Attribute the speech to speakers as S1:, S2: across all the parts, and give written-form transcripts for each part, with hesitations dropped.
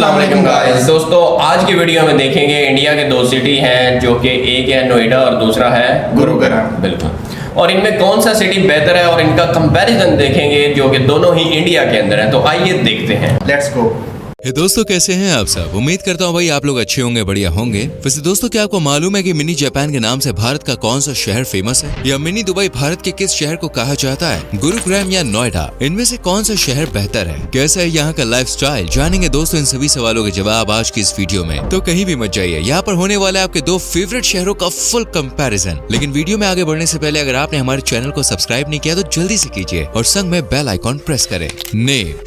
S1: अस्सलाम वालेकुम गाइस। दोस्तों आज की वीडियो में देखेंगे इंडिया के दो सिटी हैं जो कि एक है नोएडा और दूसरा है
S2: गुरुग्राम।
S1: बिल्कुल। और इनमें कौन सा सिटी बेहतर है और इनका कंपैरिजन देखेंगे जो कि दोनों ही इंडिया के अंदर है। तो आइए देखते हैं।
S2: Let's go.
S3: हे दोस्तों, कैसे हैं आप सब? उम्मीद करता हूँ भाई आप लोग अच्छे होंगे, बढ़िया होंगे। वैसे दोस्तों, क्या आपको मालूम है कि मिनी जापान के नाम से भारत का कौन सा शहर फेमस है, या मिनी दुबई भारत के किस शहर को कहा जाता है? गुरुग्राम या नोएडा, इनमें से कौन सा शहर बेहतर है? कैसा है यहाँ का लाइफस्टाइल? जानेंगे दोस्तों इन सभी सवालों के जवाब आज की इस वीडियो में। तो कहीं भी मत जाइए, यहाँ पर होने वाला है आपके दो फेवरेट शहरों का फुल कंपैरिजन। लेकिन वीडियो में आगे बढ़ने से पहले अगर आपने हमारे चैनल को सब्सक्राइब नहीं किया तो जल्दी से कीजिए और संग में बेल आइकॉन प्रेस करें।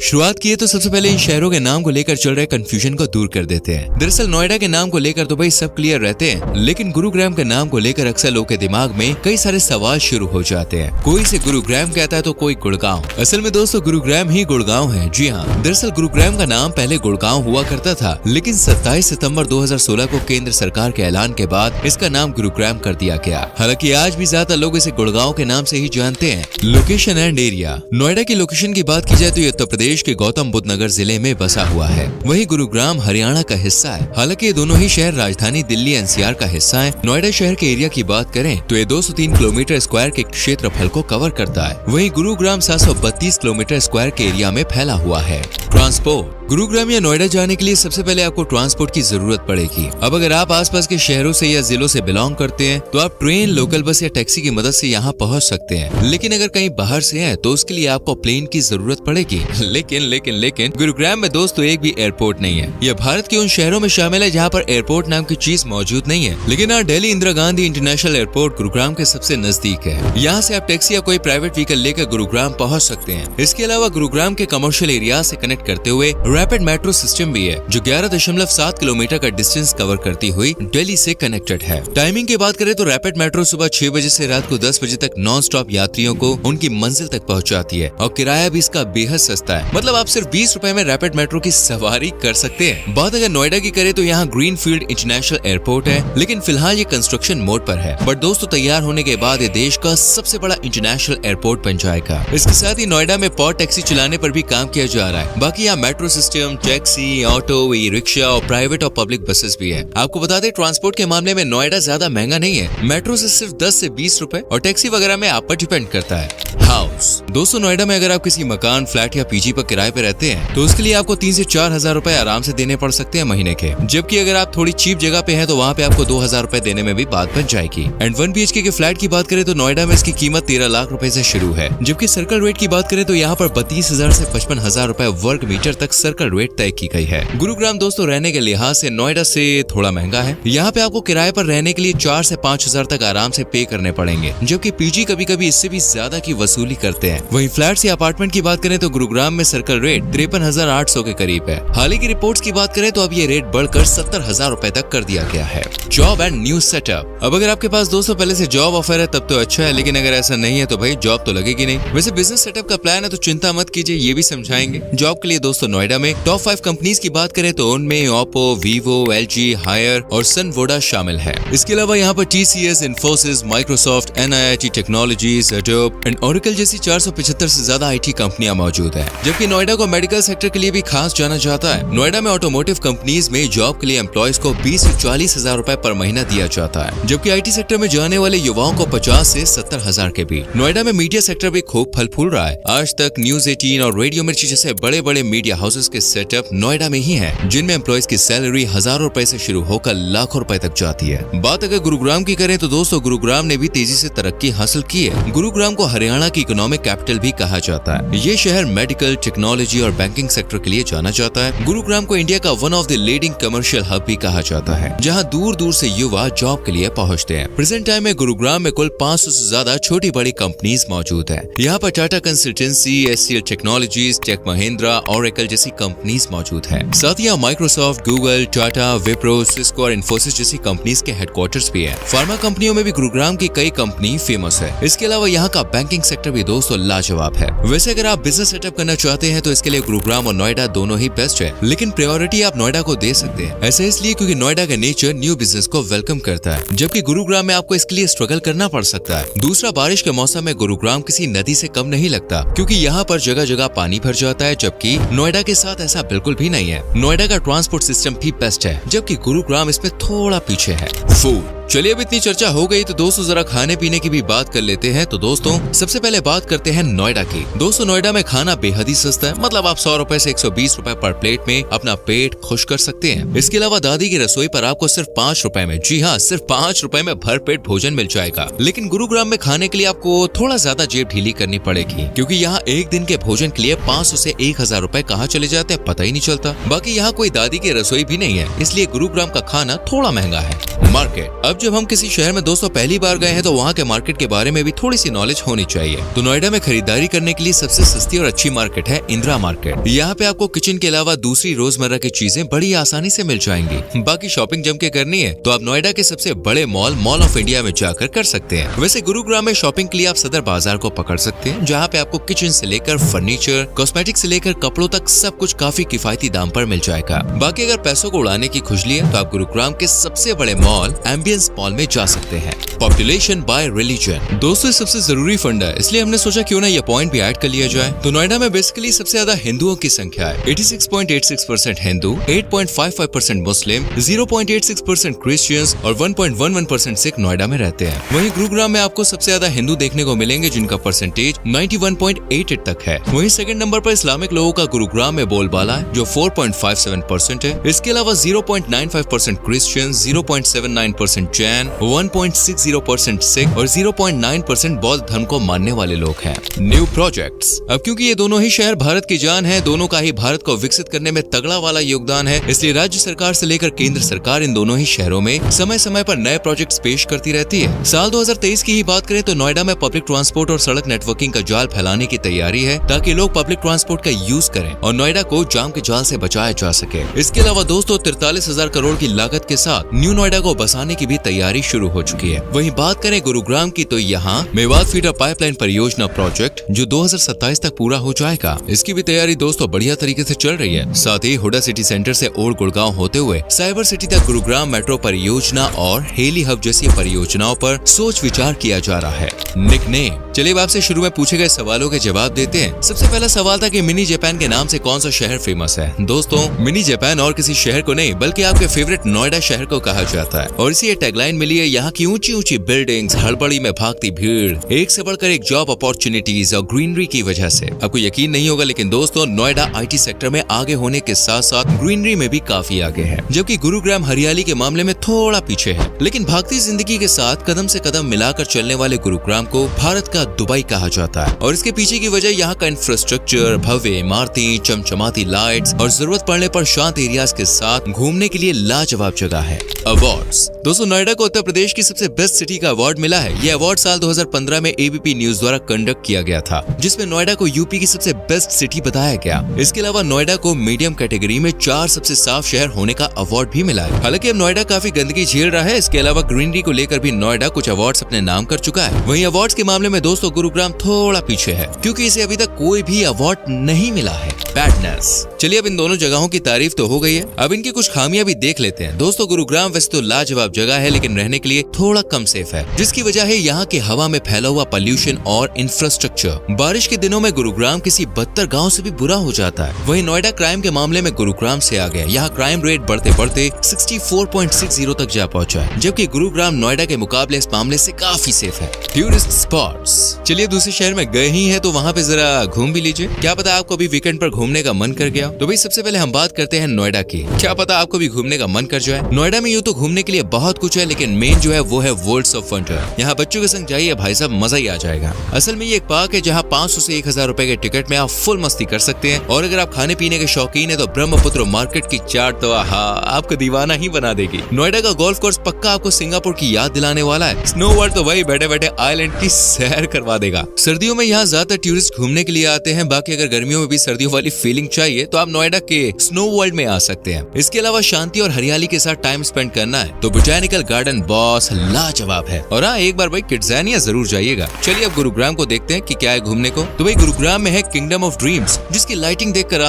S3: शुरुआत किए तो सबसे पहले इन शहरों के नाम को लेकर चल रहे कंफ्यूजन को दूर कर देते हैं। दरअसल नोएडा के नाम को लेकर तो भाई सब क्लियर रहते हैं, लेकिन गुरुग्राम के नाम को लेकर अक्सर लोगों के दिमाग में कई सारे सवाल शुरू हो जाते हैं। कोई इसे गुरुग्राम कहता है तो कोई गुड़गांव। असल में दोस्तों गुरुग्राम ही गुड़गांव है। जी हाँ, दरअसल गुरुग्राम का नाम पहले गुड़गांव हुआ करता था, लेकिन 27 सितंबर 2016 को केंद्र सरकार के ऐलान के बाद इसका नाम गुरुग्राम कर दिया गया। हालांकि आज भी ज्यादा लोग इसे गुड़गांव के नाम से ही जानते हैं। Location and area. नोएडा की लोकेशन की बात की जाए तो ये उत्तर प्रदेश के गौतम बुद्ध नगर जिले में बसा हुआ है। वही गुरुग्राम हरियाणा का हिस्सा है। हालांकि ये दोनों ही शहर राजधानी दिल्ली एनसीआर का हिस्सा है। नोएडा शहर के एरिया की बात करें तो ये 203 किलोमीटर स्क्वायर के क्षेत्रफल को कवर करता है। वहीं गुरुग्राम 732 किलोमीटर स्क्वायर के एरिया में फैला हुआ है। ट्रांसपोर्ट। गुरुग्राम या नोएडा जाने के लिए सबसे पहले आपको ट्रांसपोर्ट की जरूरत पड़ेगी। अब अगर आप आसपास के शहरों से या जिलों से बिलोंग करते हैं तो आप ट्रेन, लोकल बस या टैक्सी की मदद से यहाँ पहुँच सकते हैं। लेकिन अगर कहीं बाहर से हैं तो उसके लिए आपको प्लेन की जरूरत पड़ेगी। लेकिन गुरुग्राम में दोस्तों एक भी एयरपोर्ट नहीं है। यह भारत के उन शहरों में शामिल है जहाँ पर एयरपोर्ट नाम की चीज मौजूद नहीं है। लेकिन यहाँ दिल्ली इंदिरा गांधी इंटरनेशनल एयरपोर्ट गुरुग्राम के सबसे नजदीक है। यहाँ से आप टैक्सी या कोई प्राइवेट व्हीकल लेकर गुरुग्राम पहुँच सकते हैं। इसके अलावा गुरुग्राम के कमर्शियल एरिया से कनेक्ट करते हुए रैपिड मेट्रो सिस्टम भी है, जो 11.7 किलोमीटर का डिस्टेंस कवर करती हुई दिल्ली से कनेक्टेड है। टाइमिंग की बात करें तो रैपिड मेट्रो सुबह 6 बजे से रात को 10 बजे तक नॉन स्टॉप यात्रियों को उनकी मंजिल तक पहुंचाती है और किराया भी इसका बेहद सस्ता है। मतलब आप सिर्फ 20 रुपए में रैपिड मेट्रो की सवारी कर सकते हैं। बात अगर नोएडा की करें तो यहाँ ग्रीनफील्ड इंटरनेशनल एयरपोर्ट है, लेकिन फिलहाल ये कंस्ट्रक्शन मोड पर है। बट दोस्तों तैयार होने के बाद ये देश का सबसे बड़ा इंटरनेशनल एयरपोर्ट बन जाएगा। इसके साथ ही नोएडा में पॉड टैक्सी चलाने पर भी काम किया जा रहा है। बाकी यहाँ metro system, taxi, auto, e rickshaw और प्राइवेट और पब्लिक बसेस भी है। आपको बता दें ट्रांसपोर्ट के मामले में नोएडा ज्यादा महंगा नहीं है। मेट्रो से सिर्फ 10 से 20 रुपए और टैक्सी वगैरह में आप पर डिपेंड करता है। हाउस। दोस्तों नोएडा में अगर आप किसी मकान, फ्लैट या पीजी पर किराए पे रहते हैं तो उसके लिए आपको 3 से 4 हजार रुपए आराम से देने पड़ सकते हैं महीने के। जबकि अगर आप थोड़ी चीप जगह पे हैं तो वहाँ पे आपको 2000 रुपए देने में भी बात बन जाएगी। एंड 1 BHK के फ्लैट की बात करें तो नोएडा में इसकी कीमत 13 लाख रुपए से शुरू है। जबकि सर्कल रेट की बात करें तो यहाँ पर 32,000 से 55,000 रुपए वर्ग मीटर तक सर्कल रेट तय की गई है। गुरुग्राम दोस्तों रहने के लिहाज से नोएडा से थोड़ा महंगा है। यहाँ पे आपको किराए पर रहने के लिए 4 से 5,000 तक आराम से पे करने पड़ेंगे, जबकि पीजी कभी कभी इससे भी ज्यादा की वसूली करते हैं। वहीं फ्लैट या अपार्टमेंट की बात करें तो गुरुग्राम में सर्कल रेट 53,800 के करीब है। हाल ही की रिपोर्ट्स की बात करें तो अब ये रेट बढ़कर 70,000 रुपए तक कर दिया गया है। Job and new setup. अब अगर आपके पास दोस्तों पहले से जॉब ऑफर है तब तो अच्छा है, लेकिन अगर ऐसा नहीं है तो भाई जॉब तो लगेगी नहीं। वैसे बिजनेस सेटअप का प्लान है तो चिंता मत कीजिए, ये भी समझाएंगे। जॉब के लिए दोस्तों नोएडा में टॉप 5 कंपनीज की बात करें तो उनमें ओप्पो, वीवो, LG, हायर और सन वोडा शामिल है। इसके अलावा यहाँ पर TCS, Infosys, Microsoft, NIIT technologies, adobe and Oracle जैसी 475 से ज्यादा IT कंपनियां मौजूद है। जबकि नोएडा को मेडिकल सेक्टर के लिए भी खास जाना जाता है। नोएडा में ऑटोमोटिव कंपनीज में जॉब के लिए एम्प्लॉयज को 20 से 40,000 रुपए पर महीना दिया जाता है, जबकि IT सेक्टर में जाने वाले युवाओं को 50 से 70,000 के बीच। नोएडा में मीडिया सेक्टर भी खूब फल फूल रहा है। आज तक न्यूज 18 और रेडियो मिर्ची जैसे बड़े बड़े मीडिया हाउसेस के सेटअप नोएडा में ही है, जिनमें एम्प्लॉयज की सैलरी हजारों रुपए से शुरू होकर लाखों रुपए तक जाती है। बात अगर गुरुग्राम की करें तो दोस्तों गुरुग्राम ने भी तेजी से तरक्की हासिल की है। गुरुग्राम को हरियाणा की इकोनॉमिक कैपिटल भी कहा जाता है। ये शहर मेडिकल, टेक्नोलॉजी और बैंकिंग सेक्टर के लिए जाना जाता है। गुरुग्राम को इंडिया का one of the leading commercial hub भी कहा जाता है, जहां दूर दूर से युवा जॉब के लिए पहुंचते हैं। प्रेजेंट टाइम में गुरुग्राम में कुल 500 से ज्यादा छोटी बड़ी कंपनीज मौजूद है। यहाँ पर Tata consultancy, SCL technologies, tech Mahindra, Oracle जैसी कंपनीज मौजूद है। साथ ही यहाँ Microsoft, Google, Tata, Wipro, Cisco और इन्फोसिस जैसी कंपनीज के हेडक्वार्टर्स भी है। फार्मा कंपनियों में भी गुरुग्राम की कई कंपनी फेमस है। इसके अलावा यहाँ का बैंकिंग सेक्टर भी दोस्तों लाजवाब है। वैसे अगर आप बिजनेस सेटअप करना चाहते हैं तो इसके लिए गुरुग्राम और नोएडा दोनों ही बेस्ट है, लेकिन प्रायोरिटी आप नोएडा को दे सकते हैं। ऐसा इसलिए क्योंकि नोएडा का नेचर न्यू बिजनेस को वेलकम करता है, जबकि गुरुग्राम में आपको इसके लिए स्ट्रगल करना पड़ सकता है। दूसरा, बारिश के मौसम में गुरुग्राम किसी नदी से कम नहीं लगता, क्योंकि यहाँ पर जगह जगह पानी भर जाता है, जबकि नोएडा के साथ ऐसा बिल्कुल भी नहीं है। नोएडा का ट्रांसपोर्ट सिस्टम भी बेस्ट है, जबकि गुरुग्राम इसमें थोड़ा पीछे है। फूड, चलिए अब इतनी चर्चा हो गई तो दोस्तों जरा खाने पीने की भी बात कर लेते हैं। तो दोस्तों सबसे पहले बात करते हैं नोएडा की। दोस्तों नोएडा में खाना बेहद ही सस्ता है, मतलब आप 100 रुपए से 120 रुपए पर प्लेट में अपना पेट खुश कर सकते हैं। इसके अलावा दादी की रसोई पर आपको सिर्फ 5 रुपए में, जी हाँ सिर्फ 5 रुपए में भरपेट भोजन मिल जाएगा। लेकिन गुरुग्राम में खाने के लिए आपको थोड़ा ज्यादा जेब ढीली करनी पड़ेगी, क्योंकि यहाँ एक दिन के भोजन के लिए 500 से 1000 रुपए कहाँ चले जाते हैं पता ही नहीं चलता। बाकी यहाँ कोई दादी की रसोई भी नहीं है, इसलिए गुरुग्राम का खाना थोड़ा महंगा है। मार्केट, अब जब हम किसी शहर में दोस्तों पहली बार गए हैं तो वहाँ के मार्केट के बारे में भी थोड़ी सी नॉलेज होनी चाहिए। तो नोएडा में खरीदारी करने के लिए सबसे सस्ती और अच्छी मार्केट है इंदिरा मार्केट। यहाँ पे आपको किचन के अलावा दूसरी रोजमर्रा की चीजें बड़ी आसानी से मिल जाएंगी। बाकी शॉपिंग जम के करनी है तो आप नोएडा के सबसे बड़े मॉल ऑफ इंडिया में जाकर कर सकते हैं। वैसे गुरुग्राम में शॉपिंग के लिए आप सदर बाजार को पकड़ सकते हैं, जहाँ पे आपको किचन से लेकर फर्नीचर, कॉस्मेटिक से लेकर कपड़ों तक सब कुछ काफी किफायती दाम पर मिल जाएगा। बाकी अगर पैसों को उड़ाने की खुजली है तो आप गुरुग्राम के सबसे बड़े मॉल एम्बियंस मॉल में जा सकते हैं। पॉपुलेशन बाय रिलीजन, दोस्तों सबसे जरूरी फंड है, इसलिए हमने सोचा क्यों ना ये पॉइंट भी ऐड कर लिया जाए। तो नोएडा में बेसिकली सबसे ज्यादा हिंदुओं की संख्या है, 86.86% हिंदू, 8.55% मुस्लिम, 0.86% क्रिश्चियंस और 1.11% सिख नोएडा में रहते हैं। वहीं गुरुग्राम में आपको सबसे ज्यादा हिंदू देखने को मिलेंगे, जिनका परसेंटेज 91.88 तक है। वहीं सेकंड नंबर पर इस्लामिक लोगों का गुरुग्राम में बोलबाला है, जो 4.57% है। इसके अलावा 0.95% क्रिश्चियन, 0.79% जैन, 1.60% सिख और 0.9% बौद्ध धर्म को मानने वाले लोग हैं। न्यू प्रोजेक्ट्स, अब क्योंकि ये दोनों ही शहर भारत की जान है, दोनों का ही भारत को विकसित करने में तगड़ा वाला योगदान है, इसलिए राज्य सरकार से लेकर केंद्र सरकार इन दोनों ही शहरों में समय समय पर नए प्रोजेक्ट्स पेश करती रहती है। साल 2023 की ही बात करें तो नोएडा में पब्लिक ट्रांसपोर्ट और सड़क नेटवर्किंग का जाल फैलाने की तैयारी है, ताकि लोग पब्लिक ट्रांसपोर्ट का यूज करें और नोएडा को जाम के जाल से बचाया जा सके। इसके अलावा दोस्तों 43,000 करोड़ की लागत के साथ न्यू नोएडा को बसाने की भी तैयारी शुरू हो चुकी है। वहीं बात करें गुरुग्राम की तो यहाँ मेवात फीडर पाइपलाइन परियोजना प्रोजेक्ट जो 2027 तक पूरा हो जाएगा, इसकी भी तैयारी दोस्तों बढ़िया तरीके से चल रही है। साथ ही हुडा सिटी सेंटर से ओल्ड गुड़गांव होते हुए साइबर सिटी तक गुरुग्राम मेट्रो परियोजना और हेली हब जैसी परियोजनाओं पर सोच विचार किया जा रहा है। निकनेम, चलिए अब आपसे शुरू में पूछे गए सवालों के जवाब देते हैं। सबसे पहला सवाल था कि मिनी जापान के नाम से कौन सा शहर फेमस है। दोस्तों मिनी जापान और किसी शहर को नहीं बल्कि आपके फेवरेट नोएडा शहर को कहा जाता है, और इसी टैगलाइन मिली है यहाँ की ऊंची ऊंची बिल्डिंग्स, हड़बड़ी में भागती भीड़, एक से बढ़कर एक जॉब अपॉर्चुनिटीज और ग्रीनरी की वजह से। आपको यकीन नहीं होगा लेकिन दोस्तों नोएडा आईटी सेक्टर में आगे होने के साथ साथ ग्रीनरी में भी काफी आगे है, जबकि गुरुग्राम हरियाली के मामले में थोड़ा पीछे है। लेकिन भागती जिंदगी के साथ कदम से कदम मिलाकर चलने वाले गुरुग्राम को भारत का दुबई कहा जाता है, और इसके पीछे की वजह यहाँ का इंफ्रास्ट्रक्चर, भव्य इमारतें, चमचमाती लाइट्स और जरूरत पड़ने पर शांत एरियाज के साथ घूमने के लिए लाजवाब जगह है। अवार्ड्स, दोस्तों नोएडा को उत्तर प्रदेश की सबसे बेस्ट सिटी का अवार्ड मिला है। यह अवार्ड साल 2015 में एबीपी न्यूज द्वारा कंडक्ट किया गया था, जिसमें नोएडा को यूपी की सबसे बेस्ट सिटी बताया गया। इसके अलावा नोएडा को मीडियम कैटेगरी में 4 सबसे साफ शहर होने का अवार्ड भी मिला है। हालांकि अब नोएडा काफी गंदगी झेल रहा है। इसके अलावा ग्रीनरी को लेकर भी नोएडा कुछ अवार्ड्स अपने नाम कर चुका है। वहीं अवार्ड्स के मामले में दोस्तों गुरुग्राम थोड़ा पीछे है, क्योंकि इसे अभी तक कोई भी अवार्ड नहीं मिला है। बैडनेस, चलिए अब इन दोनों जगहों की तारीफ तो हो गई है, अब इनकी कुछ खामियां भी देख लेते हैं। दोस्तों गुरुग्राम वैसे तो लाजवाब जगह है, लेकिन रहने के लिए थोड़ा कम सेफ है, जिसकी वजह है यहाँ की हवा में फैला हुआ पोल्यूशन और इंफ्रास्ट्रक्चर। बारिश के दिनों में गुरुग्राम किसी बदतर गाँव से भी बुरा हो जाता है। वहीं नोएडा क्राइम के मामले में गुरुग्राम से आगे, यहाँ क्राइम रेट बढ़ते बढ़ते 64.60 तक जा पहुंचा है, जबकि गुरुग्राम नोएडा के मुकाबले इस मामले से काफी सेफ है। टूरिस्ट स्पॉट्स, चलिए दूसरे शहर में गए ही हैं तो वहाँ पे जरा घूम भी लीजिए। क्या पता आपको भी वीकेंड पर घूमने का मन कर गया। तो भाई सबसे पहले हम बात करते हैं नोएडा की। क्या पता आपको भी घूमने का मन कर जाए। नोएडा में यूँ तो घूमने के लिए बहुत कुछ है, लेकिन मेन जो है वो है वर्ल्ड्स ऑफ वंडर। यहाँ बच्चों के संग जाइए भाई साहब, मजा ही आ जाएगा। असल में ये एक पार्क है जहाँ 500 से 1000 रुपए के टिकट में आप फुल मस्ती कर सकते हैं, और अगर आप खाने पीने के शौकीन है तो ब्रह्मपुत्र मार्केट की चाट तो आपको दीवाना ही बना देगी। नोएडा का गोल्फ कोर्स पक्का आपको सिंगापुर की याद दिलाने वाला है। स्नो वर्ल्ड तो वही बैठे बैठे आइलैंड की सैर करवा देगा। सर्दियों में यहाँ ज्यादातर टूरिस्ट घूमने के लिए आते हैं। बाकी अगर गर्मियों में भी सर्दियों वाली फीलिंग चाहिए तो आप नोएडा के स्नो वर्ल्ड में आ सकते हैं। इसके अलावा शांति और हरियाली के साथ टाइम स्पेंड करना है तो बोटैनिकल गार्डन बॉस लाजवाब है। और हाँ, एक बार भाई किड्ज़ानिया जरूर जाइएगा। चलिए अब गुरुग्राम को देखते हैं कि क्या है घूमने को। तो भाई गुरुग्राम में है किंगडम ऑफ ड्रीम्स, जिसकी लाइटिंग देखकर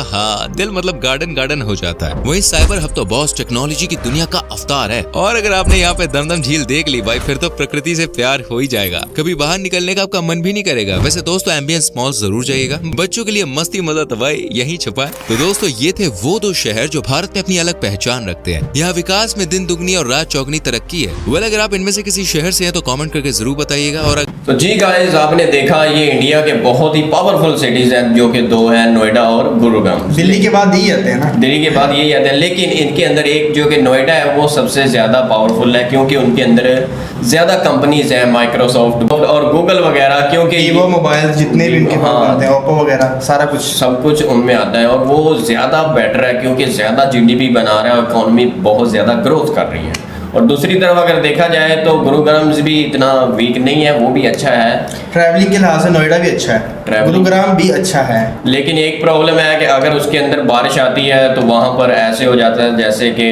S3: दिल मतलब गार्डन गार्डन हो जाता है। वहीं साइबर हब तो बॉस टेक्नोलॉजी की दुनिया का अवतार है, और अगर आपने यहाँ पे दमदम झील देख ली भाई, फिर तो प्रकृति से प्यार हो ही जाएगा, कभी बाहर निकलने का आपका मन भी नहीं करेगा। वैसे दोस्तों एम्बियंस मॉल जरूर जाइएगा, बच्चों के लिए मस्ती मजा तो भाई यही छुपा है। तो दोस्तों ये थे वो दो शहर जो भारत में अपनी अलग पहचान रखते हैं। यहाँ विकास में दिन दुगनी और रात चौगनी तरक्की है। वेल, अगर आप इनमें से किसी शहर से हैं तो कमेंट करके जरूर बताइएगा। और
S1: तो जी गाइस, आपने देखा ये इंडिया के बहुत ही पावरफुल सिटीज हैं, जो कि दो हैं, नोएडा और गुरुग्राम।
S2: दिल्ली के बाद यही आते हैं ना,
S1: दिल्ली के बाद यही आते हैं, लेकिन इनके अंदर एक जो कि नोएडा है वो सबसे ज़्यादा पावरफुल है, क्योंकि उनके अंदर ज़्यादा कंपनीज हैं, माइक्रोसॉफ्ट और गूगल वगैरह, क्योंकि
S2: वीवो मोबाइल जितने भी उनके पास
S1: हाँ,
S2: आते हैं, ओप्पो वगैरह सारा कुछ
S1: सब कुछ उनमें आता है। और वो ज़्यादा बेटर है क्योंकि ज़्यादा जीडीपी बना रहा है और इकॉनमी बहुत ज़्यादा ग्रोथ कर रही है। और दूसरी तरफ अगर देखा जाए तो गुरुग्राम भी इतना वीक नहीं है, वो भी अच्छा है।
S2: ट्रैवलिंग के लिहाज से नोएडा भी अच्छा है,
S1: ट्रैवलिंग-
S2: गुरुग्राम भी अच्छा है।
S1: लेकिन एक प्रॉब्लम है कि अगर उसके अंदर बारिश आती है तो वहाँ पर ऐसे हो जाता है जैसे कि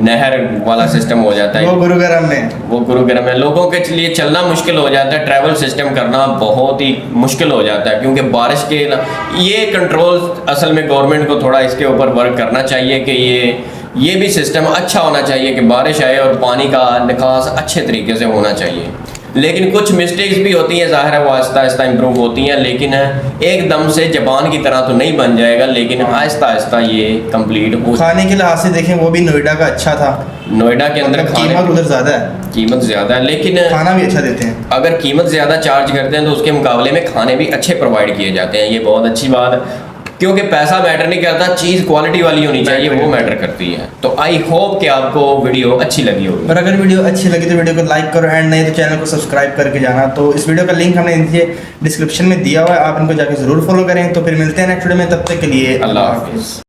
S1: नहर वाला सिस्टम हो जाता
S2: वो
S1: है।
S2: गुरुग्राम में
S1: वो गुरुग्राम में लोगों के लिए चलना मुश्किल हो जाता है, ट्रैवल सिस्टम करना बहुत ही मुश्किल हो जाता है, क्योंकि बारिश के ये कंट्रोल असल में गवर्नमेंट को थोड़ा इसके ऊपर वर्क करना चाहिए कि ये भी सिस्टम अच्छा होना चाहिए कि बारिश आए और पानी का निकास अच्छे तरीके से होना चाहिए। लेकिन कुछ मिस्टेक्स भी होती हैं, ज़ाहिर है वो आहिस्ता आहिस्ता इम्प्रूव होती हैं, लेकिन एकदम से जापान की तरह तो नहीं बन जाएगा, लेकिन आहिस्ता आहिस्ता ये कंप्लीट हो।
S2: खाने के लिहाज से देखें वो भी नोएडा का अच्छा था।
S1: नोएडा के अंदर
S2: मतलब कीमत उधर ज्यादा है,
S1: कीमत ज़्यादा है, लेकिन
S2: खाना भी अच्छा देते हैं।
S1: अगर कीमत ज़्यादा चार्ज करते हैं तो उसके मुकाबले में खाने भी अच्छे प्रोवाइड किए जाते हैं। ये बहुत अच्छी बात है, क्योंकि पैसा मैटर नहीं करता, चीज़ क्वालिटी वाली होनी चाहिए, वो मैटर करती है। तो आई होप कि आपको वीडियो अच्छी लगी होगी।
S2: और अगर वीडियो अच्छी लगी तो वीडियो को लाइक करो, एंड नहीं तो चैनल को सब्सक्राइब करके जाना। तो इस वीडियो का लिंक हमने नीचे डिस्क्रिप्शन में दिया हुआ है, आप इनको जाके जरूर फॉलो करें। तो फिर मिलते हैं नेक्स्ट वीडियो में, तब तक के लिए
S1: अल्लाह हाफिज़।